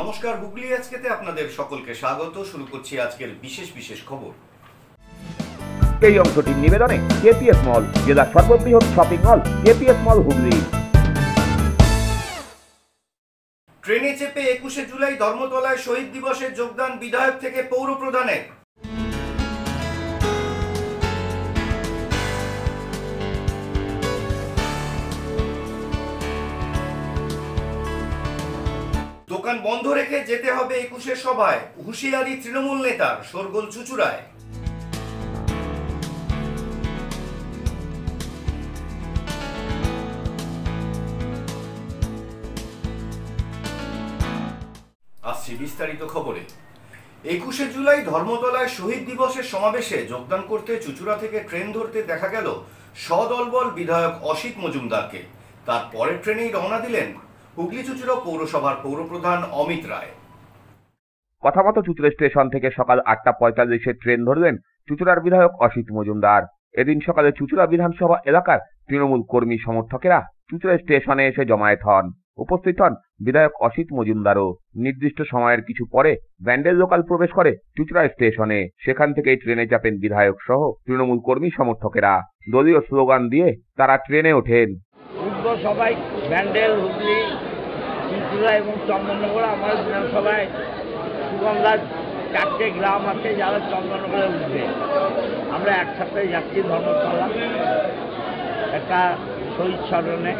নমস্কার, হুগলি আজকেতে আপনাদের সকলকে স্বাগত। শুরু করছি আজকের বিশেষ বিশেষ খবর। এই অংশটির নিবেদনে কেপিএস মল, জেলার সর্ববৃহৎ শপিং মল কেপিএস মল হুগলি। ট্রেনে চেপে 21শে জুলাই ধর্মতলায় শহীদ দিবসে যোগদান বিধায়ক থেকে পৌর প্রধানের। দোকান বন্ধ রেখে যেতে হবে 21শে সভায়, হুঁশিয়ারি তৃণমূল নেতার। শোরগোল চুঁচুড়ায়। আসছি বিস্তারিত খবরে। 21শে জুলাই ধর্মতলায় শহীদ দিবসের সমাবেশে যোগদান করতে চুঁচুড়া থেকে ট্রেন ধরতে দেখা গেল সদলবল বিধায়ক অসিত মজুমদারকে। তার পরের ট্রেনেই রওনা দিলেন হুগলি চুঁচুড়া পৌরসভার পৌরপ্রধান অমিত রায়। কথা মতো চুঁচুড়া স্টেশন থেকে সকাল 8:45 ট্রেন ধরলেন চুঁচুড়ার বিধায়ক অসিত মজুমদার। এদিন সকালে চুঁচুড়া বিধানসভা এলাকার তৃণমূল কর্মী সমর্থকেরা চুঁচুড়া স্টেশনে এসে জমায়েত হন। উপস্থিত হন বিধায়ক অসিত মজুমদারও। নির্দিষ্ট সময়ের কিছু পরে ব্যান্ডেল লোকাল প্রবেশ করে চুঁচুড়া স্টেশনে। সেখান থেকেই ট্রেনে চাপেন বিধায়ক সহ তৃণমূল কর্মী সমর্থকেরা। দলীয় স্লোগান দিয়ে তারা ট্রেনে ওঠেন। সবাই ব্যান্ডেল, হুগলি, চুঁচুড়া এবং চন্দননগর আমার বিধানসভায় সুগন্ধার 4টে গ্রাম আছে যারা চন্দননগরে উঠবে। আমরা একসাথে যাচ্ছি ধর্মতলা একটা শহীদ স্মরণে।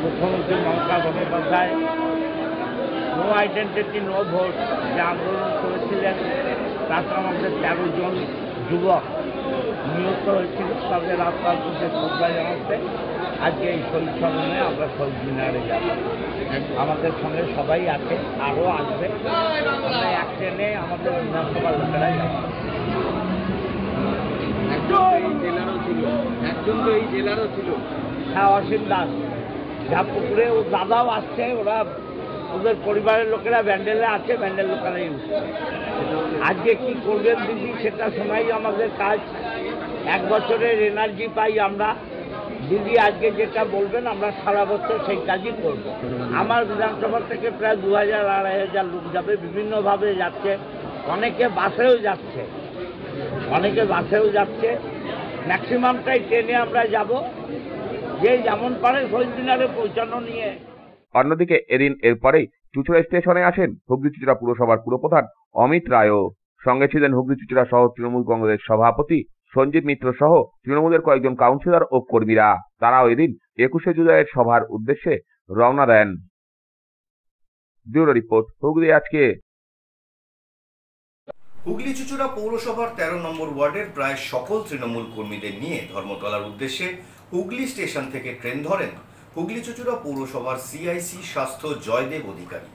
মুখ্যমন্ত্রী Mamata Bandyopadhyay no identity no vote যে আন্দোলন করেছিলেন তাতে আমাদের 13 জন যুবক নিহত হয়েছিল, তাদের আত্মার প্রতি শ্রদ্ধা জানাতে আজকে এই শহীদ স্মরণে আমরা শহীদ মিনারে যাব। আমাদের সঙ্গে সবাই আছে, আরও আসবে। আমরা এক ট্রেনে আমাদের বিধানসভার লোকেরা যাব। একজন তো এই জেলারও ছিল, হ্যাঁ, অসীম দাস ঝাপুকুরে। ও দাদাও আসছে, ওরা ওদের পরিবারের লোকেরা ব্যান্ডেলে আছে, ব্যান্ডেল লোকেরাই উঠছে। আজকে কি করবেন দিদি সেটা শোনাই আমাদের কাজ। 1 বছরের এনার্জি পাই আমরা। দিদি আজকে যেটা বলবেন আমরা সারা বছর সেই কাজই করব। আমার বিধানসভা থেকে প্রায় 2000-2500 লোক যাবে, বিভিন্নভাবে যাচ্ছে। অনেকে বাসেও যাচ্ছে, ম্যাক্সিমামটাই ট্রেনে আমরা যাব। যে যেমন পারে শহীদ মিনারে পৌঁছানো নিয়ে। অন্যদিকে এদিন এরপরেই চুঁচুড়া স্টেশনে আসেন হুগলি চুঁচুড়া পুরসভার পুরপ্রধান অমিত রায়ও। সঙ্গে ছিলেন হুগলি চুঁচুড়া সহ তৃণমূল কংগ্রেসের সভাপতি সঞ্জিত মিত্র সহ তৃণমূলের কয়েকজন কাউন্সিলর ও কর্মীরা। তারাও এদিন 21শে জুলাইয়ের সভার উদ্দেশ্যে রওনা দেন। ব্যুরো রিপোর্ট, হুগলি আজকে। হুগলি চুঁচুড়া পৌরসভার 13 নম্বর ওয়ার্ডের প্রায় সকল তৃণমূল কর্মীদের নিয়ে ধর্মতলার উদ্দেশ্যে হুগলি স্টেশন থেকে ট্রেন ধরেন হুগলি চুঁচুড়া পৌরসভার সিআইসি স্বাস্থ্য জয়দেব অধিকারী।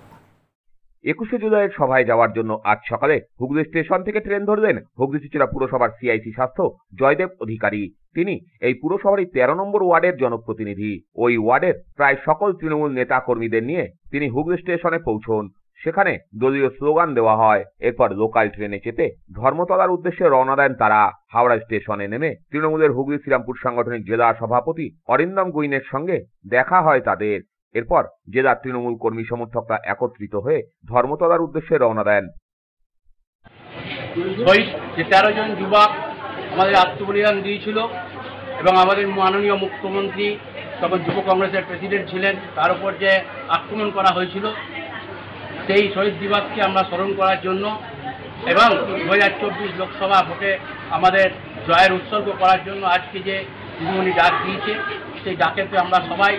21শে জুলাইয়ের সভায় যাওয়ার জন্য আজ সকালে হুগলি স্টেশন থেকে ট্রেন ধরলেন হুগলি চুঁচুড়া পুরসভার সিআইসি স্বাস্থ্য জয়দেব অধিকারী। তিনি এই পুরসভারই 13 নম্বর ওয়ার্ডের জনপ্রতিনিধি। ওই ওয়ার্ডের প্রায় সকল তৃণমূল নেতা কর্মীদের নিয়ে তিনি হুগলি স্টেশনে পৌঁছন। সেখানে দলীয় স্লোগান দেওয়া হয়। এরপর লোকাল ট্রেনে চেপে ধর্মতলার উদ্দেশ্যে রওনা দেন তারা। হাওড়া স্টেশনে নেমে তৃণমূলের হুগলি শ্রীরামপুর সাংগঠনিক জেলা সভাপতি অরিন্দম গুইনের সঙ্গে দেখা হয় তাদের। এরপর জেলার তৃণমূল কর্মী সমর্থকরা একত্রিত হয়ে ধর্মতলার উদ্দেশ্যে রওনা দেন। শহীদ যে 13 জন যুবক আমাদের আত্মবলিদান দিয়েছিল এবং আমাদের মাননীয় মুখ্যমন্ত্রী তখন যুব কংগ্রেসের প্রেসিডেন্ট ছিলেন, তার উপর যে আক্রমণ করা হয়েছিল সেই শহীদ দিবসকে আমরা স্মরণ করার জন্য এবং 2024 লোকসভা ভোটে আমাদের জয়ের উৎসর্গ করার জন্য আজকে যে দিদিমণি ডাক দিয়েছে সেই ডাকেতে আমরা সবাই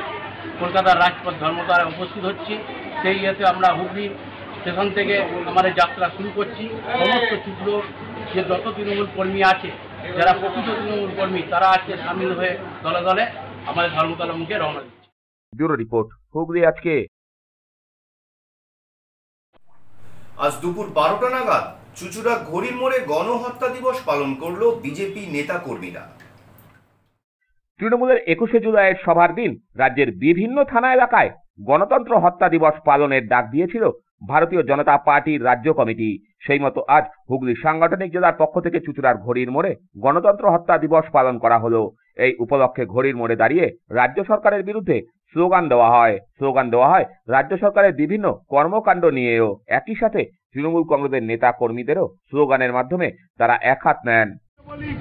কলকাতার রাজপথ ধর্মতলায় উপস্থিত হচ্ছি। সেই ইয়েতে আমরা হুগলি স্টেশন থেকে আমাদের যাত্রা শুরু করছি। সমস্ত চুঁচুড়োর যে যত তৃণমূল কর্মী আছে, যারা প্রকৃত তৃণমূল কর্মী, তারা আজকে সামিল হয়ে দলে দলে আমাদের ধর্মতলা মুখে রওনা দিচ্ছে। ব্যুরো রিপোর্ট, হুগলি আজকে। আজ দুপুর 12টা নাগাদ চুঁচুড়া ঘড়ির মোড়ে গণহত্যা দিবস পালন করল বিজেপি নেতা কর্মীরা। তৃণমূলের 21শে জুলাইয়ের সভার দিন রাজ্যের বিভিন্ন থানা এলাকায় গণতন্ত্র হত্যা দিবস পালনের ডাক দিয়েছিল ভারতীয় জনতা পার্টির রাজ্য কমিটি। সেই মতো আজ হুগলি সাংগঠনিক জেলার পক্ষ থেকে চুঁচুড়ার ঘড়ির মোড়ে গণতন্ত্র হত্যা দিবস পালন করা হলো। এই উপলক্ষে ঘড়ির মোড়ে দাঁড়িয়ে রাজ্য সরকারের বিরুদ্ধে স্লোগান দেওয়া হয় রাজ্য সরকারের বিভিন্ন কর্মকাণ্ড নিয়েও। একই সাথে তৃণমূল কংগ্রেসের নেতা কর্মীদেরও স্লোগানের মাধ্যমে তারা একহাত নেন।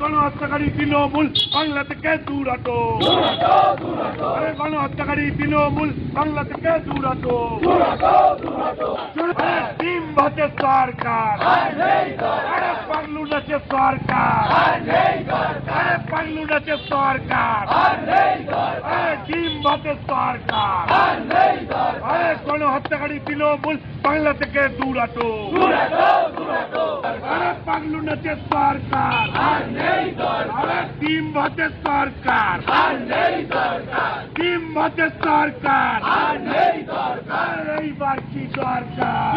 গণহত্যাকারী তৃণমূল বাংলা থেকে দূর হটো, গণহত্যাকারী তৃণমূল বাংলা থেকে দূর হটো, টিম ভাতে সরকার, পাগলু নাচে সরকার, পাগলু নাচে সরকার, টিম ভাতে সরকার, গণহত্যাকারী তৃণমূল বাংলা থেকে দূর হটো, পাগলু নাচে সরকার, টিম ভাতে সরকার, টিম ভাতে সরকার, এইবার কি সরকার?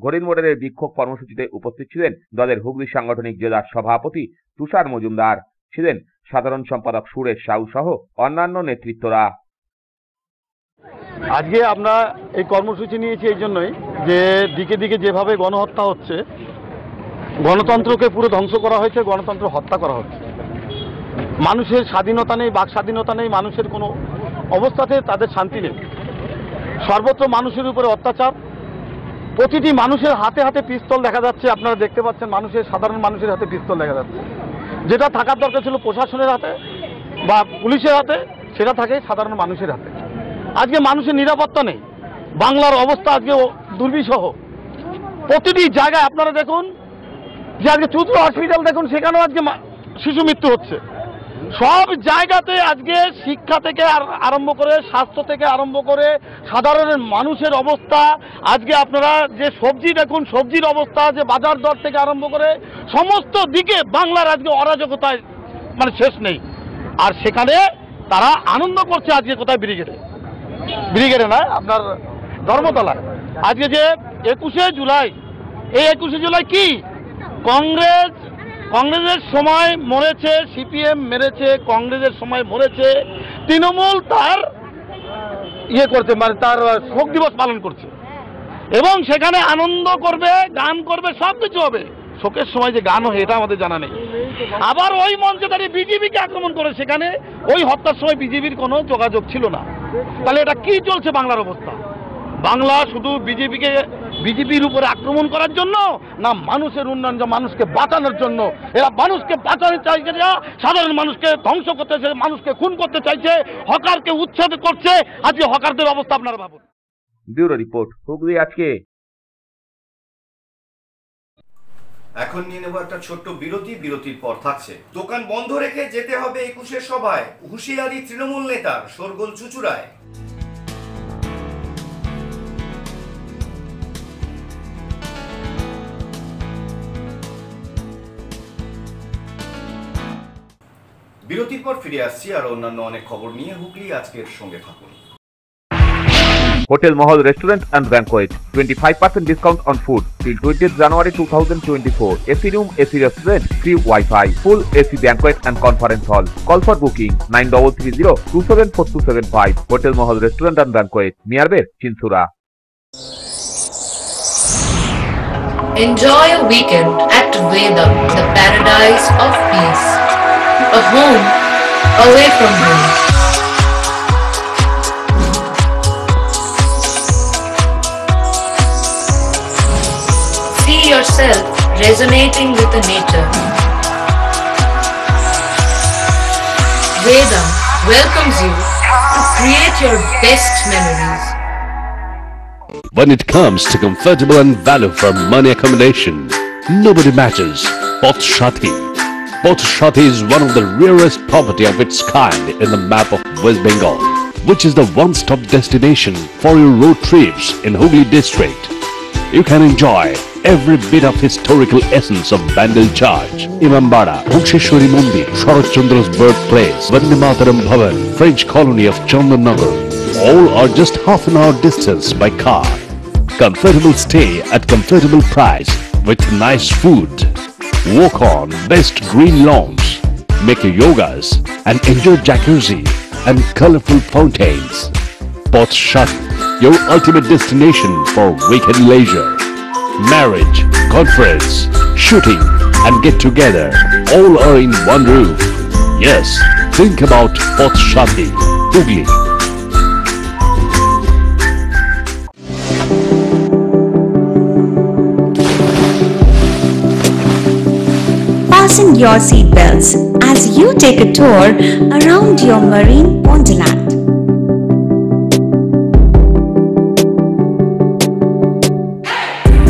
ঘড়ির মোড়ের বিক্ষোভ কর্মসূচিতে উপস্থিত ছিলেন দলের হুগলি সাংগঠনিক জেলার সভাপতি তুষার মজুমদার, ছিলেন সাধারণ সম্পাদক সুরেশ সাউ সহ অন্যান্য নেতৃত্বরা। আজকে আমরা এই কর্মসূচি নিয়েছি এই জন্যই যে দিকে দিকে যেভাবে গণহত্যা হচ্ছে, গণতন্ত্রকে পুরো ধ্বংস করা হয়েছে, গণতন্ত্র হত্যা করা হচ্ছে, মানুষের স্বাধীনতা নেই, বাক স্বাধীনতা নেই, মানুষের কোনো অবস্থাতে তাদের শান্তি নেই, সর্বত্র মানুষের উপরে অত্যাচার, প্রতিটি মানুষের হাতে হাতে পিস্তল দেখা যাচ্ছে। আপনারা দেখতে পাচ্ছেন সাধারণ মানুষের হাতে পিস্তল দেখা যাচ্ছে। যেটা থাকার দরকার ছিল প্রশাসনের হাতে বা পুলিশের হাতে, সেটা থাকে সাধারণ মানুষের হাতে। আজকে মানুষের নিরাপত্তা নেই, বাংলার অবস্থা আজকে দুর্বিষহ। প্রতিটি জায়গায় আপনারা দেখুন যে আজকে চুতুড়া হসপিটাল দেখুন, সেখানেও আজকে শিশু মৃত্যু হচ্ছে। সব জায়গাতে আজকে শিক্ষা থেকে আরম্ভ করে, স্বাস্থ্য থেকে আরম্ভ করে, সাধারণ মানুষের অবস্থা, আজকে আপনারা যে সবজি দেখুন, সবজির অবস্থা, যে বাজার দর থেকে আরম্ভ করে সমস্ত দিকে বাংলার আজকে অরাজকতায় শেষ নেই। আর সেখানে তারা আনন্দ করছে আজকে কোথায় ব্রিগেডে নয়, আপনার ধর্মতলায়। আজকে যে 21শে জুলাই, এই 21শে জুলাই কি কংগ্রেসের সময় মরেছে, সিপিএম মেরেছে, কংগ্রেসের সময় মরেছে, তৃণমূল তার করছে, তার শোক দিবস পালন করছে এবং সেখানে আনন্দ করবে, গান করবে, সব কিছু হবে। শোকের সময় যে গান হয় এটা আমাদের জানা নেই। আবার ওই মঞ্চে দাঁড়িয়ে বিজেপিকে আক্রমণ করে, সেখানে ওই হত্যার সময় বিজেপির কোনো যোগাযোগ ছিল না। তাহলে এটা কি চলছে বাংলার অবস্থা? বাংলা শুধু বিজেপির উপরে আক্রমণ করার জন্য, না মানুষের উন্নয়ন, মানুষকে বাঁচানোর জন্য? এরা মানুষকে বাঁচাতে চাইছে না, সাধারণ মানুষকে ধ্বংস করতে চাইছে, মানুষকে খুন করতে চাইছে, হকারকে উচ্ছেদ করছে। আজকে হকারদের অবস্থা আপনারা ভাবুন। ব্যুরো রিপোর্ট, হুগলি আজকে। এখন নিয়ে নেব একটা ছোট্ট বিরতির পর থাকছে। দোকান বন্ধ রেখে যেতে হবে 21শে সভায়, হুঁশিয়ারি তৃণমূল নেতার, শোরগোল চুঁচুড়ায়। বিরতির পর ফিরে আসছি আর অন্যান্য অনেক খবর নিয়ে। হুগলি আজকের সঙ্গে থাকুন। Hotel Mahal Restaurant and Banquet, 25% discount on food till 20th January 2024. AC room, AC restaurant, free Wi-Fi, full AC banquet and conference hall. Call for booking 9330-274275. Hotel Mahal Restaurant and Banquet, Miyarber, Chinsura. Enjoy a weekend at Vedam, the paradise of peace. A home away from home. See yourself resonating with the nature. Vedam welcomes you to create your best memories. When it comes to comfortable and value for money accommodation, nobody matches Pothshati. Pothshati is one of the rarest property of its kind in the map of West Bengal, which is the one-stop destination for your road trips in Hooghly district. You can enjoy every bit of historical essence of Bandel Church, Imambara, Bhuksheshwari Mandir, Sharat Chandra's birthplace, Vande Mataram Bhavan, French colony of Chandannagar. All are just half an hour distance by car. Comfortable stay at comfortable price with nice food. Walk on best green lawns, make your yogas and enjoy jacuzzi and colorful fountains. Pothshati, your ultimate destination for weekend leisure. Marriage, conference, shooting and get together all are in one roof. Yes, think about Pothshati, Hooghly. your seatbelts as you take a tour around your marine wonderland.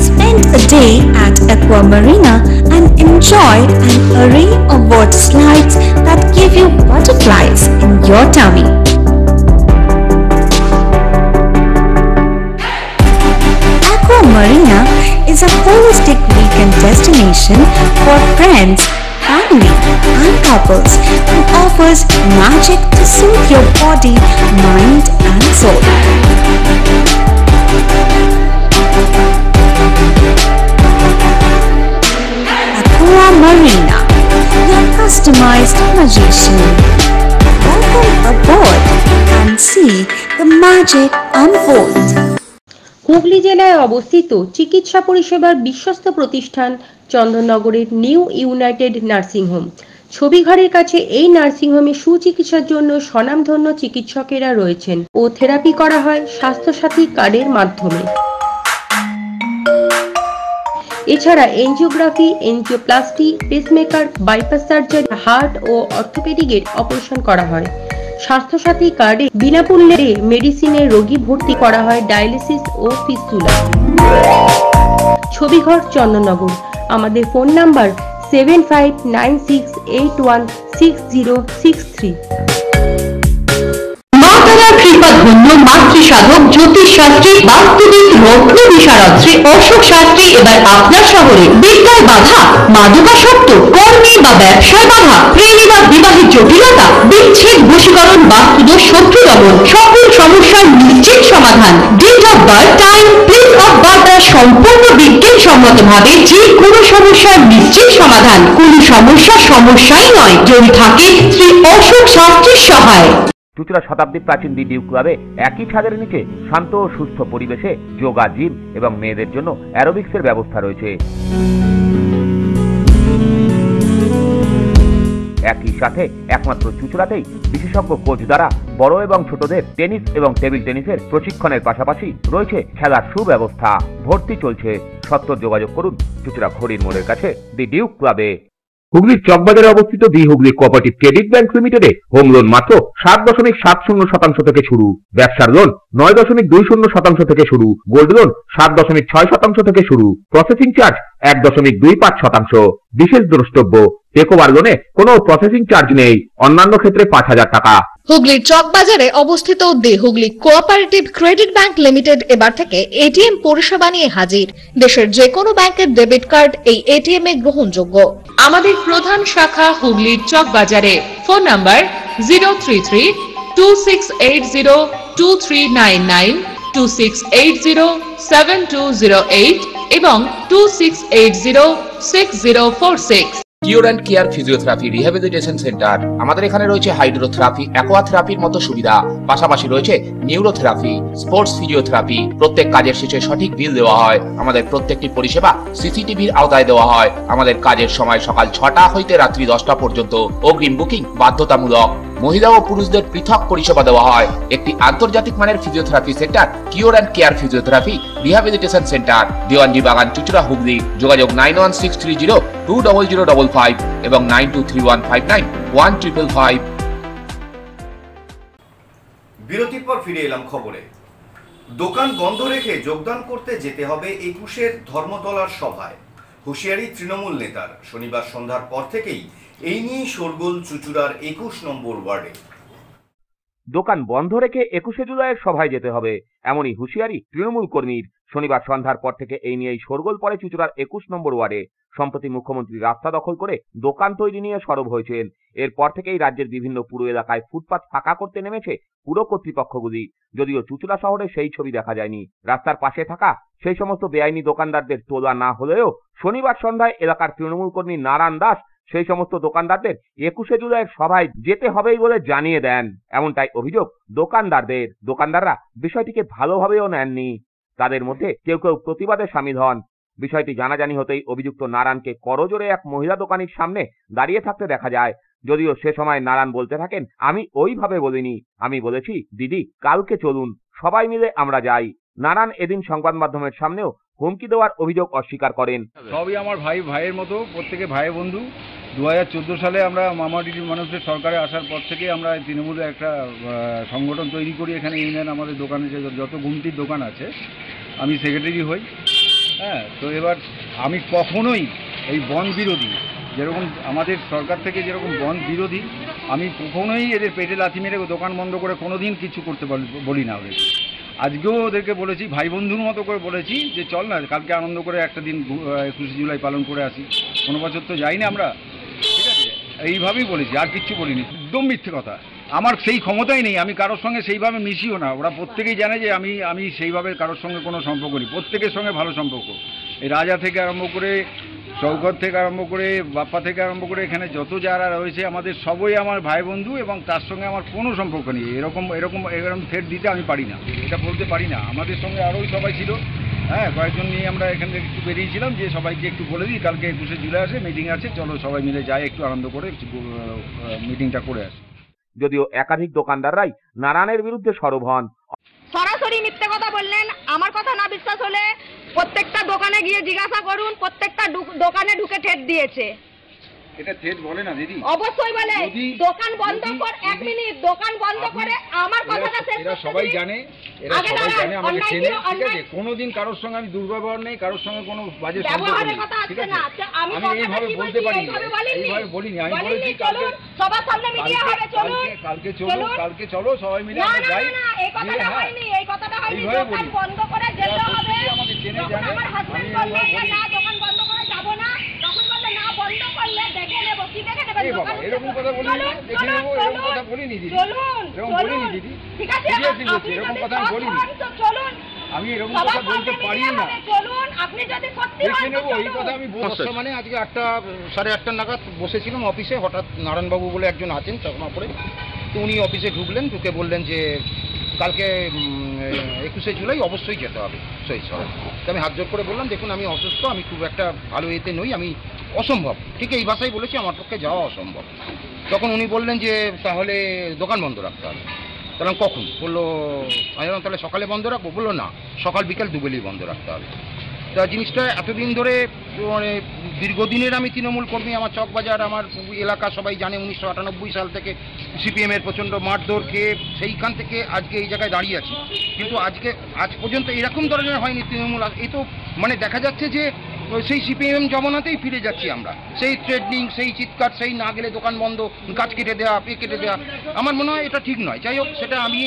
Spend a day at Aqua Marina and enjoy an array of water slides that give you butterflies in your tummy. Aqua Marina is a holistic weekend destination for friends, family and couples and offers magic to soothe your body, mind and soul. Aqua Marina, your customized magician. Welcome aboard and see the magic unfold. Hooghly জেলায় অবস্থিত চিকিৎসা পরিষেবার বিশ্বস্ত প্রতিষ্ঠান চন্দননগরের new United nursing home. ছবিঘরের কাছে এই nursing হোমে সুচিকিৎসার জন্য স্বনামধন্য চিকিৎসকেরা রয়েছেন ও থেরাপি করা হয় স্বাস্থ্যসাথী কার্ডের মাধ্যমে। এছাড়া angiography, angioplasty, pacemaker, bypass surgery, heart ও অর্থোপেডিকের অপারেশন করা হয়। স্বাস্থ্যসাথী কার্ডে বিনামূল্যে মেডিসিনের রোগী ভর্তি করা হয় ডায়ালিসিস ও ফিস্টুলা। ছবিঘর চন্দননগর। আমাদের ফোন নাম্বার 7596816063। কৃপাধন্য মাতৃসাধক জ্যোতিষশাস্ত্রী, বাস্তুবিদ, রত্ন বিশারদ অশোক শাস্ত্রী এবার আপনার শহরে। বিদ্যায় বাধা, মাদকাসক্ত, কর্মে বা ব্যবসায় বাধা, প্রেমে বা বিবাহের জটিলতা, বিচ্ছেদ, বশীকরণ, বাস্তুদোষ, শত্রু দমন, সকল সমস্যার নিশ্চিত সমাধান। Date of birth, time, place of birth দ্বারা সম্পূর্ণ বিজ্ঞানসম্মত ভাবে যে কোনো সমস্যার নিশ্চিত সমাধান। কোন সমস্যাই নয় যদি থাকে শ্রী অশোক শাস্ত্রীর সহায়। চুঁচুড়া শতাব্দী প্রাচীন দি ডিউক ক্লাবে একই ছাদের নিচে শান্ত ও সুস্থ পরিবেশে যোগা, জিম এবং মেয়েদের জন্য অ্যারোবিক্সের ব্যবস্থা রয়েছে। একই সাথে একমাত্র চুঁচুড়াতেই বিশেষজ্ঞ কোচ দ্বারা বড় এবং ছোটদের টেনিস এবং টেবিল টেনিসের প্রশিক্ষণের পাশাপাশি রয়েছে খেলার সুব্যবস্থা। ভর্তি চলছে, সত্বর যোগাযোগ করুন চুঁচুড়া ঘড়ির মোড়ের কাছে দি ডিউক ক্লাবে। হুগলির চকবাজারে অবস্থিত the Hooghly cooperative credit bank লিমিটেডে হোম লোন মাত্র 7.70% থেকে শুরু, ব্যবসার লোন 9.20% থেকে শুরু, গোল্ড লোন 7.6% থেকে শুরু, প্রসেসিং চার্জ 1.25%। বিশেষ দ্রষ্টব্য, টেকওভার লোনে কোনো প্রসেসিং চার্জ নেই, অন্যান্য ক্ষেত্রে 5,000 টাকা। হুগলির চকবাজারে অবস্থিত the Hooghly cooperative credit bank limited এবার থেকে এটিএম পরিষেবা নিয়ে হাজির। দেশের যে কোনো ব্যাংকের ডেবিট কার্ড এই এটিএম এ গ্রহণযোগ্য। আমাদের প্রধান শাখা হুগলির চকবাজারে। ফোন নাম্বার 033-2680-2399, 2680-7208 এবং 2680-6046। Cure and care physiotherapy rehabilitation centre. আমাদের এখানে রয়েছে হাইড্রোথেরাপি, অ্যাকোয়াথেরাপির মতো সুবিধা, পাশাপাশি রয়েছে নিউরোথেরাপি, স্পোর্টস ফিজিওথেরাপি। প্রত্যেক কাজের শেষে সঠিক বিল দেওয়া হয়। আমাদের প্রত্যেকটি পরিষেবা সিসিটিভির আওতায় দেওয়া হয়। আমাদের কাজের সময় সকাল 6টা হইতে রাত্রি 10টা পর্যন্ত। অগ্রিম বুকিং বাধ্যতামূলক। মহিলা ও পুরুষদের পৃথক পরিষেবা দেওয়া হয়। একটি আন্তর্জাতিক মানের physiotherapy centre cure and care physiotherapy rehabilitation centre, Dewanji বাগান, চুঁচুড়া, হুগলি। যোগাযোগ 9163020055 এবং 9231591555। বিরতির পর ফিরে এলাম খবরে। দোকান বন্ধ রেখে যোগদান করতে যেতে হবে 21-এর ধর্মতলার সভায়, হুঁশিয়ারি তৃণমূল নেতার। শনিবার সন্ধ্যার পর থেকেই এই নিয়েই শোরগোল চুঁচুড়ার 21 নম্বর ওয়ার্ডে। দোকান বন্ধ রেখে 21শে জুলাইয়ের সভায় যেতে হবে, এমনই হুঁশিয়ারি তৃণমূল কর্মীর। শনিবার সন্ধ্যার পর থেকে এই নিয়েই শোরগোল পড়ে চুঁচুড়ার 21 নম্বর ওয়ার্ডে। সম্প্রতি মুখ্যমন্ত্রী রাস্তা দখল করে দোকান তৈরি নিয়ে সরব হয়েছেন। এরপর থেকেই রাজ্যের বিভিন্ন পুর এলাকায় ফুটপাত ফাঁকা করতে নেমেছে পুর কর্তৃপক্ষগুলি। যদিও চুঁচুড়া শহরে সেই ছবি দেখা যায়নি। রাস্তার পাশে থাকা সেই সমস্ত বেআইনি দোকানদারদের তোলা না হলেও শনিবার সন্ধ্যায় এলাকার তৃণমূল কর্মী নারায়ণ দাস সেই সমস্ত দোকানদারদের 21শে জুলাইয়ের সভায় যেতে হবেই বলে জানিয়ে দেন। এমনটাই অভিযোগ দোকানদারদের। দোকানদাররা বিষয়টিকে ভালোভাবেও নেননি। তাদের মধ্যে কেউ কেউ প্রতিবাদে সামিল হন। বিষয়টি জানাজানি হতেই অভিযুক্ত নারায়ণকে করজোড়ে এক মহিলা দোকানির সামনে দাঁড়িয়ে থাকতে দেখা যায়। যদিও সে সময় নারায়ণ বলতে থাকেন, আমি ওইভাবে বলিনি, আমি বলেছি দিদি কালকে চলুন, সবাই মিলে আমরা যাই। নারায়ণ এদিন সংবাদ মাধ্যমের সামনেও হুমকি দেওয়ার অভিযোগ অস্বীকার করেন। সবই আমার ভাইয়ের মতো, প্রত্যেকে ভাই বন্ধু। 2014 সালে আমরা মামাটির মানুষের সরকারে আসার পর থেকে আমরা তৃণমূলে একটা সংগঠন তৈরি করি। এখানে ইউনিয়ন আমাদের দোকানে যত গুমটির দোকান আছে আমি সেক্রেটারি হই। হ্যাঁ, তো এবার আমি কখনোই এই বন বিরোধী, যেরকম আমাদের সরকার থেকে যেরকম বন বিরোধী, আমি কখনোই এদের পেটে লাথি মেরে দোকান বন্ধ করে কোনোদিন কিছু করতে বলি না ওদেরকে। আজকেও ওদেরকে বলেছি, ভাই বন্ধুর মতো করে বলেছি যে চল না কালকে আনন্দ করে একটা দিন 21শে জুলাই পালন করে আসি। কোনো বছর তো যাই না আমরা, ঠিক আছে, এইভাবেই বলেছি, আর কিচ্ছু বলিনি। একদম মিথ্যে কথা, আমার সেই ক্ষমতাই নেই, আমি কারোর সঙ্গে সেইভাবে মিশিও না। ওরা প্রত্যেকেই জানে যে আমি সেইভাবে কারোর সঙ্গে কোনো সম্পর্ক নেই, প্রত্যেকের সঙ্গে ভালো সম্পর্ক। এই রাজা থেকে আরম্ভ করে, চৌকত থেকে আরম্ভ করে, বাপ্পা থেকে আরম্ভ করে, এখানে যত যারা রয়েছে আমাদের সবই আমার ভাই বন্ধু, এবং তার সঙ্গে আমার কোনো সম্পর্ক নেই। এরকম থ্রেট দিতে আমি পারি না, এটা বলতে পারি না। আমাদের সঙ্গে আরোই সবাই ছিল, হ্যাঁ, কয়েকজন নিয়ে আমরা এখান থেকে একটু বেরিয়েছিলাম যে সবাইকে একটু বলে দিই কালকে 21শে জুলাই আসে, মিটিং আছে, চলো সবাই মিলে যাই, একটু আনন্দ করে মিটিংটা করে আসি। যদিও একাধিক দোকানদাররাই নারায়ণের বিরুদ্ধে সরব হন। সরাসরি মিথ্যে কথা বললেন। আমার কথা না বিশ্বাস হলে প্রত্যেকটা দোকানে গিয়ে জিজ্ঞাসা করুন, প্রত্যেকটা দোকানে ঢুকে ঠেট দিয়েছে। এটা থ্রেট বলে না দিদি? অবশ্যই বলে। দোকান বন্ধ কর, 1 মিনিট, দোকান বন্ধ করে আমার কথাটা শেষ করতে। এরা সবাই জানে, আমাকে চেনে, ঠিক আছে? কোনোদিন কারোর সঙ্গে আমি দুর্ব্যবহার নেই, কারোর সঙ্গে কোনো বাজে সম্পর্ক নেই, ঠিক আছে? আমি এইভাবে বলতে পারি, এইভাবে বলিনি। আমি বলেছি সবার সামনে মিডিয়া হবে, চলুন কালকে চলো সবাই মিলে আমরা যাই। না, এই কথাটা হয়নি, এই কথাটা হয়নি। দোকান বন্ধ করে যেতে হবে। আমাকে চেনে, জানে। আমার হাজবেন্ড বলল না দোকান বন্ধ করে যাব না, তখন বললে না বন্ধ করলে দেখে নেব। কি দেখে নেবেন? দোকান এরকম কথা বলিনি, দেখে নেব, এরকম কথা বলিনি দিদি। চলুন, এরকম বলিনি দিদি, ঠিক আছে? এরকম কথা আমি বলিনি। চলুন, আমি এরকম কথা বলতে পারি না। চলুন, আপনি যদি সত্যি দেখে নেব, এই কথা আমি বলছি। মানে আজকে 8:30 নাগাদ বসেছিলাম অফিসে, হঠাৎ নারায়ণবাবু বলে একজন আছেন চশমা পরে, তো উনি অফিসে ঢুকলেন, ঢুকে বললেন যে কালকে 21শে জুলাই অবশ্যই যেতে হবে শহীদ সভা। তো আমি হাত জোর করে বললাম দেখুন আমি অসুস্থ, আমি খুব একটা ভালো এতে নই, আমি অসম্ভব, ঠিক এই ভাষায় বলেছি, আমার পক্ষে যাওয়া অসম্ভব। তখন উনি বললেন যে তাহলে দোকান বন্ধ রাখতে হবে। তাহলে কখন? বললো আমি তাহলে সকালে বন্ধ রাখবো? বললো না, সকাল বিকেল দুবেলেই বন্ধ রাখতে হবে। তা জিনিসটা এতদিন ধরে মানে দীর্ঘদিনের আমি তৃণমূল কর্মী, আমার চকবাজার, আমার এলাকা সবাই জানে। 1998 সাল থেকে সিপিএমের প্রচণ্ড মারধর খেয়ে সেইখান থেকে আজকে এই জায়গায় দাঁড়িয়ে আছি। কিন্তু আজ পর্যন্ত এরকম ধরনের হয়নি তৃণমূল। এই তো মানে দেখা যাচ্ছে যে সেই সিপিএম জমানাতেই ফিরে যাচ্ছি আমরা, সেই ট্রেডিং, সেই চিৎকার, সেই না গেলে দোকান বন্ধ, গাছ কেটে দেওয়া, কেটে দেওয়া। আমার মনে হয় এটা ঠিক নয়। যাই হোক, সেটা আমি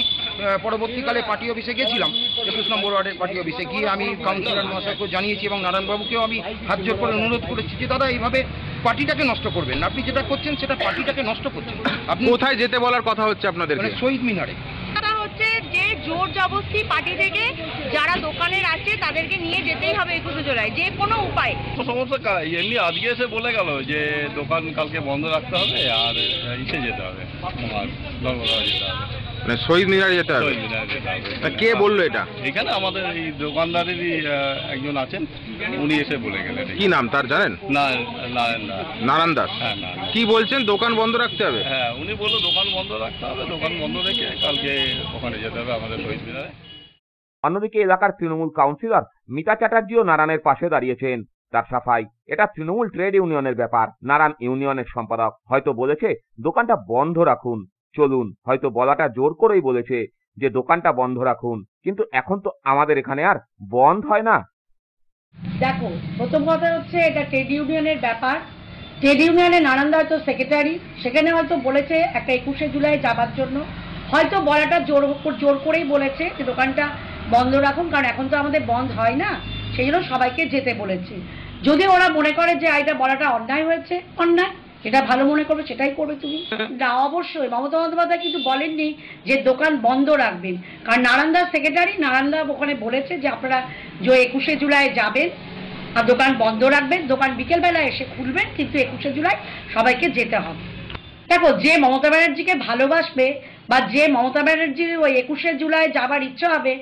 পরবর্তীকালে পার্টি অফিসে গেছিলাম, 21 নম্বর ওয়ার্ডের পার্টি অফিসে গিয়ে আমি কাউন্সিলর মহাশয়কেও জানিয়েছি এবং নারায়ণবাবুকেও আমি হাত জোর করে অনুরোধ করেছি যে দাদা এইভাবে পার্টিটাকে নষ্ট করবেন না, আপনি যেটা করছেন সেটা পার্টিটাকে নষ্ট করছেন। আপনি কোথায় যেতে বলার কথা হচ্ছে আপনাদের? মানে শহীদ মিনারে। হচ্ছে যে জোর জবরদস্তি পার্টি থেকে যারা দোকানের আছে তাদেরকে নিয়ে যেতেই হবে 21শে জুলাই, যে কোনো উপায়। সমস্যা এমনি আজকে এসে বলে গেল যে দোকান কালকে বন্ধ রাখতে হবে আর ইসে যেতে হবে, তোমার ধর্মতলা যেতে হবে, মানে শহীদ মিনারে যেতে হবে। কে বললো এটা? এখানে আমাদের এই দোকানদারেরই একজন আছেন, উনি এসে বলে গেলেন। কি নাম তার জানেন? না, নারায়ণ দাস। হ্যাঁ, কি বলছেন? দোকান বন্ধ রাখতে হবে? হ্যাঁ, উনি বললো দোকান বন্ধ রাখতে হবে, দোকান বন্ধ রেখে কালকে ওখানে যেতে হবে আমাদের শহীদ মিনারে। অন্যদিকে এলাকার তৃণমূল কাউন্সিলর মিতা চ্যাটার্জিও নারায়ণের পাশে দাঁড়িয়েছেন। তার সাফাই, এটা তৃণমূল ট্রেড ইউনিয়নের ব্যাপার। নারায়ণ ইউনিয়নের সম্পাদক হয়তো বলেছে দোকানটা বন্ধ রাখুন, চলুন, হয়তো বলাটা জোর করেই বলেছে যে দোকানটা বন্ধ রাখুন, কিন্তু এখন তো আমাদের এখানে আর বন্ধ হয় না। দেখো, প্রথম কথা হচ্ছে এটা ট্রেড ইউনিয়নের ব্যাপার। ট্রেড ইউনিয়নে নারায়ণদা হয়তো সেক্রেটারি, সেখানে হয়তো বলেছে একটা 21শে জুলাই যাবার জন্য, হয়তো বলাটা জোর করেই বলেছে যে দোকানটা বন্ধ রাখুন, কারণ এখন তো আমাদের বন্ধ হয় না, সেই জন্য সবাইকে যেতে বলেছে। যদি ওরা মনে করে যে এটা বলাটা অন্যায় হয়েছে, অন্যায়, এটা ভালো মনে করবে সেটাই করবে তুমি না। অবশ্যই মমতা বন্দ্যোপাধ্যায় কিন্তু বলেননি যে দোকান বন্ধ রাখবেন, কারণ নারায়ণদার সেক্রেটারি, নারায়ণদা ওখানে বলেছে যে আপনারা যে 21শে জুলাই যাবেন আর দোকান বন্ধ রাখবেন, দোকান বিকেলবেলা এসে খুলবেন, কিন্তু 21শে জুলাই সবাইকে যেতে হবে। দেখো, যে মমতা ব্যানার্জিকে ভালোবাসবে বা যে মমতা ব্যানার্জির ওই 21শে জুলাই যাবার ইচ্ছা হবে,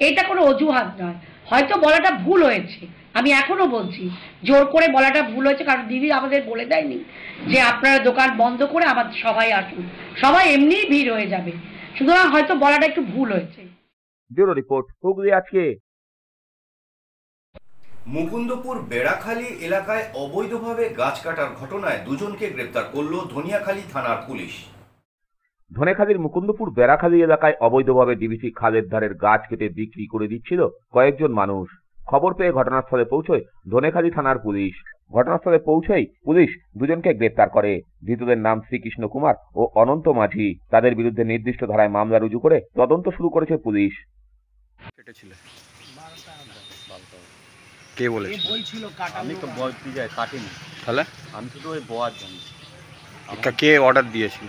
এটা কোনো অজুহাত নয়। হয়তো বলাটা ভুল হয়েছে, আমি এখনো বলছি জোর করে বলাটা ভুল হয়েছে, কারণ দিদি আমাদের বলে দেয়নি যে আপনারা দোকান বন্ধ করে আমাদের সবাই আসুন, সবাই এমনিই ভিড় হয়ে যাবে, সুতরাং হয়তো বলাটা একটু ভুল হয়েছে। ব্যুরো রিপোর্ট, হুগলি আজকে। মুকুন্দপুর বেড়াখালী এলাকায় অবৈধভাবে গাছ কাটার ঘটনায় দুজনকে গ্রেপ্তার করল ধনিয়াখালী থানার পুলিশ। ধনেখালীর মুকুন্দপুর বেড়াখালী এলাকায় অবৈধভাবে ডিভিসি খালের ধারের গাছ কেটে বিক্রি করে দিচ্ছিল কয়েকজন মানুষ। খবর পেয়ে ঘটনাস্থলে পৌঁছয় ধনেখালী থানার পুলিশ। ঘটনাস্থলে পৌঁছেই পুলিশ দুজনকে গ্রেপ্তার করে। ধৃতদের নাম শ্রীকৃষ্ণ কুমার ও অনন্ত মাঝি। তাদের বিরুদ্ধে নির্দিষ্ট ধারায় মামলা রুজু করে তদন্ত শুরু করেছে পুলিশ। কে বলেছে? আমি তো বলতে যাই কাটিনি, তাহলে আমি শুধু ওই বোয়ার জন্য। কে অর্ডার দিয়েছিল?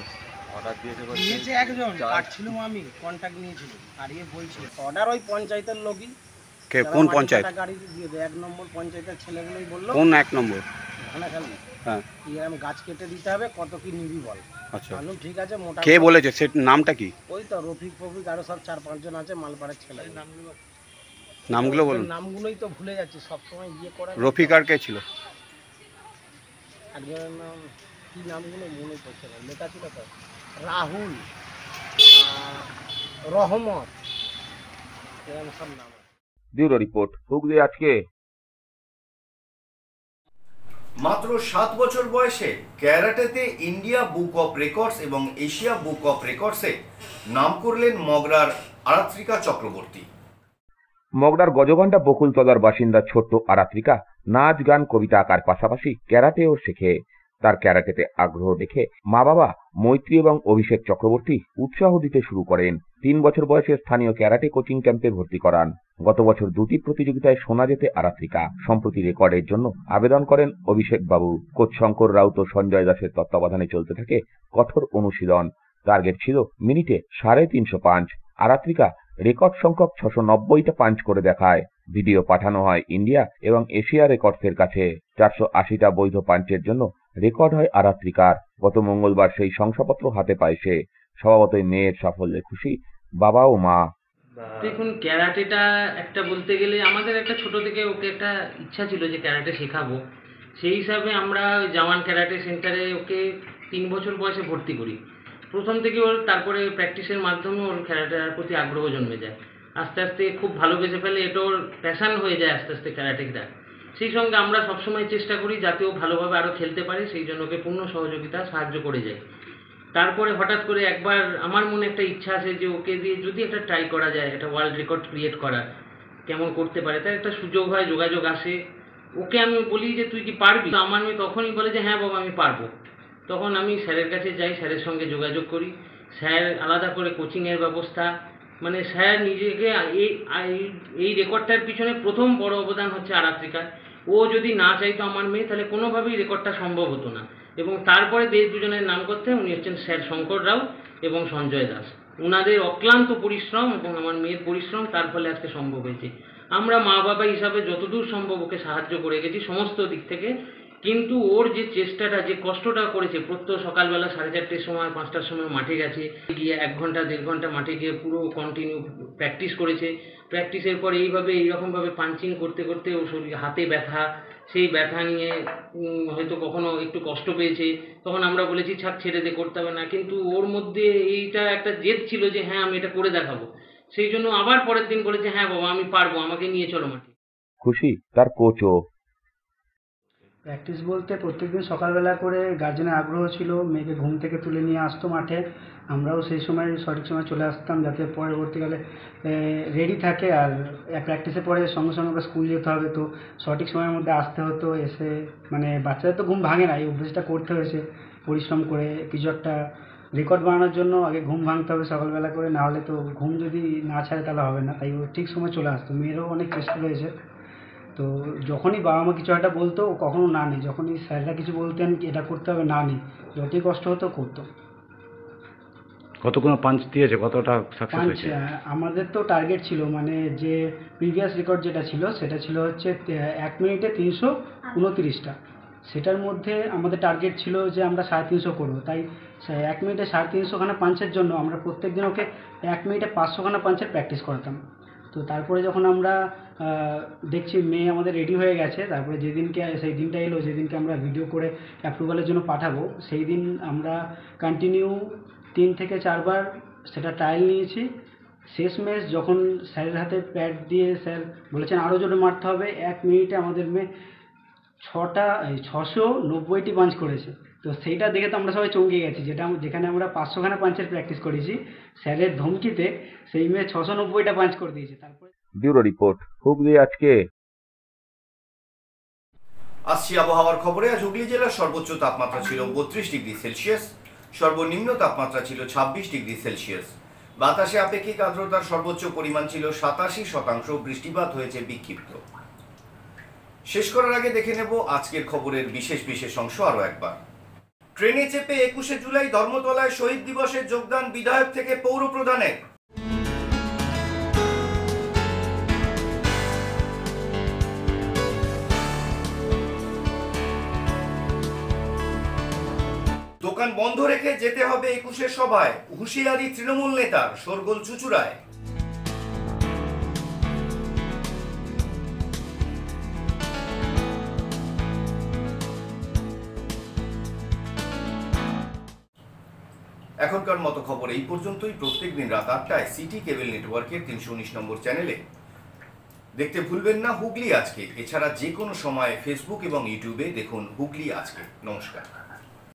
অর্ডার দিয়েছে একজন, কাটছিলাম আমি, কন্ট্যাক্ট নিয়েছিল আর ইয়ে বলছিল অর্ডার ওই পঞ্চায়েতের লোকই। কে কোন পঞ্চায়েত? গাড়ি দিয়ে দেয় 1 নম্বর পঞ্চায়েতের ছেলেগুলোই বললো। কোন 1 নম্বর? ধনেখালী। হ্যাঁ, আমি গাছ কেটে দিতে হবে, কত কি নিবি বল। আচ্ছা, বললাম ঠিক আছে। মোটা কে বলেছে? সে নামটা কি? ওই তো রফিক আরো সব 4-5 জন আছে মালপাড়ার ছেলে। নামগুলো বলুন। নামগুলোই তো ভুলে যাচ্ছি সবসময় ইয়ে করে। রফিক আর কে ছিল? একজনের নাম কি, নামগুলো মনে পড়ছে না, লেখা ছিল তো, রাহুল, রহমত, এরকম সব নাম। ব্যুরো রিপোর্ট, হুগলি আজকে। মাত্র 7 বছর বয়সে ক্যারাটেতে ইন্ডিয়া বুক অফ রেকর্ডস এবং এশিয়া বুক অফ রেকর্ডসে নাম করলেন মগরার আরাত্রিকা চক্রবর্তী। মগরার গজঘণ্টা বকুলতলার বাসিন্দা ছোট্ট আরাত্রিকা নাচ, গান, কবিতা আঁকার পাশাপাশি ক্যারাটেও শেখে। তার ক্যারাটেতে আগ্রহ দেখে মা বাবা মৈত্রী এবং অভিষেক চক্রবর্তী উৎসাহ দিতে শুরু করেন। 3 বছর বয়সে স্থানীয় ক্যারাটে কোচিং ক্যাম্পে ভর্তি করান। গত বছর 2টি প্রতিযোগিতায় সোনা জেতে আরাত্রিকা। সম্প্রতি রেকর্ডের জন্য আবেদন করেন অভিষেক বাবু। কোচ শঙ্কর রাউত ও সঞ্জয় দাসের তত্ত্বাবধানে চলতে থাকে কঠোর অনুশীলন। টার্গেট ছিল মিনিটে 350 পাঞ্চ। আরাত্রিকা রেকর্ড সংখ্যক 690টা পাঞ্চ করে দেখায়। ভিডিও পাঠানো হয় ইন্ডিয়া এবং এশিয়া রেকর্ডসের কাছে। 480টা বৈধ পাঞ্চের জন্য রেকর্ড হয় আরাত্রিকার। গত মঙ্গলবার সেই শংসাপত্র হাতে পায় সে। স্বভাবতই মেয়ের সাফল্যে খুশি বাবা ও মা। দেখুন, ক্যারাটেটা একটা বলতে গেলে আমাদের একটা ছোট থেকে ওকে একটা ইচ্ছা ছিল যে ক্যারাটে শেখাবো। সেই হিসাবে আমরা জাওয়ান ক্যারাটে সেন্টারে ওকে 3 বছর বয়সে ভর্তি করি। প্রথম থেকে ওর তারপরে প্র্যাকটিসের মাধ্যমে ওর ক্যারাটের প্রতি আগ্রহ জন্মে যায়। আস্তে আস্তে খুব ভালোবেসে ফেলে, এটা ওর প্যাশান হয়ে যায় আস্তে আস্তে ক্যারাটেটা। সেই সঙ্গে আমরা সবসময় চেষ্টা করি যাতে ও ভালোভাবে আরও খেলতে পারে, সেই জন্য ওকে পূর্ণ সহযোগিতা সাহায্য করে যায়। তারপরে হঠাৎ করে একবার আমার মনে একটা ইচ্ছা আছে যে ওকে দিয়ে যদি একটা ট্রাই করা যায়, একটা ওয়ার্ল্ড রেকর্ড ক্রিয়েট করার, কেমন করতে পারে, তার একটা সুযোগ হয়, যোগাযোগ আসে। ওকে আমি বলি যে তুই কি পারবি? আমার মেয়ে তখনই বলে যে হ্যাঁ বাবা আমি পারবো। তখন আমি স্যারের কাছে যাই, স্যারের সঙ্গে যোগাযোগ করি। স্যার আলাদা করে কোচিংয়ের ব্যবস্থা, মানে স্যার নিজেকে এই রেকর্ডটার পিছনে প্রথম বড় অবদান হচ্ছে আরাত্রিকার। ও যদি না চাইতো আমার মেয়ে, তাহলে কোনোভাবেই রেকর্ডটা সম্ভব হতো না। এবং তারপরে দুজনের নাম করতে উনি হচ্ছেন স্যার শঙ্কর রাও এবং সঞ্জয় দাস। ওনাদের অক্লান্ত পরিশ্রম এবং আমার মেয়ের পরিশ্রম, তার ফলে আজকে সম্ভব হয়েছে। আমরা মা বাবা হিসাবে যতদূর সম্ভব ওকে সাহায্য করে গেছি সমস্ত দিক থেকে। কিন্তু ওর যে চেষ্টাটা, যে কষ্টটা করেছে, প্রত্যহ সকালবেলা 4:30টার সময় 5টার সময় মাঠে গেছে, গিয়ে 1 ঘন্টা 1.5 ঘন্টা মাঠে গিয়ে পুরো কন্টিনিউ প্র্যাকটিস করেছে। প্র্যাকটিসের পর এইরকমভাবে পাঞ্চিং করতে করতে ওর শরীরে হাতে ব্যথা, সেই ব্যথা নিয়ে হয়তো কখনো একটু কষ্ট পেয়েছে। তখন আমরা বলেছি ছাড়, ছেড়ে দে, করতে হবে না। কিন্তু ওর মধ্যে এইটা একটা জেদ ছিল যে হ্যাঁ আমি এটা করে দেখাবো। সেই জন্য আবার পরের দিন বলেছে হ্যাঁ বাবা আমি পারবো, আমাকে নিয়ে চলো মাঠে। খুশি তার কোচও। প্র্যাকটিস বলতে প্রত্যেকদিন সকালবেলা করে গার্জেনের আগ্রহ ছিল, মেয়েকে ঘুম থেকে তুলে নিয়ে আসতো মাঠে। আমরাও সেই সময় সঠিক সময় চলে আসতাম যাতে পরবর্তীকালে রেডি থাকে। আর প্র্যাকটিসের পরে সঙ্গে সঙ্গে আমরা স্কুল যেতে হবে, তো সঠিক সময়ের মধ্যে আসতে হতো। এসে মানে বাচ্চাদের তো ঘুম ভাঙে না, এই অভ্যেসটা করতে হয়েছে পরিশ্রম করে। কিছু একটা রেকর্ড বানানোর জন্য আগে ঘুম ভাঙতে হবে সকালবেলা করে, না হলে তো ঘুম যদি না ছাড়ে তাহলে হবে না। তাই ও ঠিক সময় চলে আসতো। মেয়েরও অনেক চেষ্টা রয়েছে। তো যখনই বাবা মা কিছু একটা বলতো ও কখনো না নেই, যখনই স্যাররা কিছু বলতেন এটা করতে হবে, না নেই, যতই কষ্ট হতো করতো। কতগুলো পাঞ্চ দিয়েছে, কতটা সাকসেস হয়েছে? আমাদের তো টার্গেট ছিল, মানে যে প্রিভিয়াস রেকর্ড যেটা ছিল সেটা ছিল হচ্ছে 1 মিনিটে 329টা। সেটার মধ্যে আমাদের টার্গেট ছিল যে আমরা 350 করবো। তাই 1 মিনিটে 350খানা পাঞ্চের জন্য আমরা প্রত্যেক দিন ওকে 1 মিনিটে 500খানা পাঞ্চের প্র্যাকটিস করাতাম। তো তারপরে যখন আমরা দেখছি মেয়ে আমাদের রেডি হয়ে গেছে, তারপরে সেই দিনটা এলো যেদিনকে আমরা ভিডিও করে অ্যাপ্রুভালের জন্য পাঠাবো, সেই দিন আমরা কন্টিনিউ 3 থেকে 4 বার সেটা ট্রায়াল নিয়েছি। শেষমেশ যখন স্যারের হাতে প্যাড দিয়ে স্যার বলেছেন আরও জোরে মারতে হবে, 1 মিনিটে আমাদের মেয়ে 690টি পাঞ্চ করেছে। তো সেইটা দেখে তো আমরা সবাই চমকে গেছি, যেখানে আমরা 500খানা পাঞ্চের প্র্যাকটিস করেছি, স্যারের ধমকিতে সেই মেয়ে 690টা পাঞ্চ করে দিয়েছে। তারপরে ব্যুরো রিপোর্ট, হুগলি আজকে। আসছি আবহাওয়ার খবরে। আজ হুগলি জেলার সর্বোচ্চ তাপমাত্রা ছিল 32 ডিগ্রি সেলসিয়াস, সর্বনিম্ন তাপমাত্রা ছিল 26 ডিগ্রি সেলসিয়াস। বাতাসে আপেক্ষিক আর্দ্রতার সর্বোচ্চ পরিমাণ ছিল 87%, বৃষ্টিপাত হয়েছে বিক্ষিপ্ত। শেষ করার আগে দেখে নেব আজকের খবরের বিশেষ অংশ আরও একবার। ট্রেনে চেপে 21শে জুলাই ধর্মতলায় শহীদ দিবসে যোগদান বিধায়ক থেকে পৌর প্রধানের। দোকান বন্ধ রেখে যেতে হবে 21শে সভায়, হুঁশিয়ারি তৃণমূল নেতার, শোরগোল চুঁচুড়ায়। এখনকার মতো খবর এই পর্যন্তই। প্রত্যেকদিন রাত 8টায় সিটি কেবল নেটওয়ার্কের 319 নম্বর চ্যানেলে দেখতে ভুলবেন না হুগলি আজকে। এছাড়া যে কোনো সময় ফেসবুক এবং ইউটিউবে দেখুন হুগলি আজকে। নমস্কার।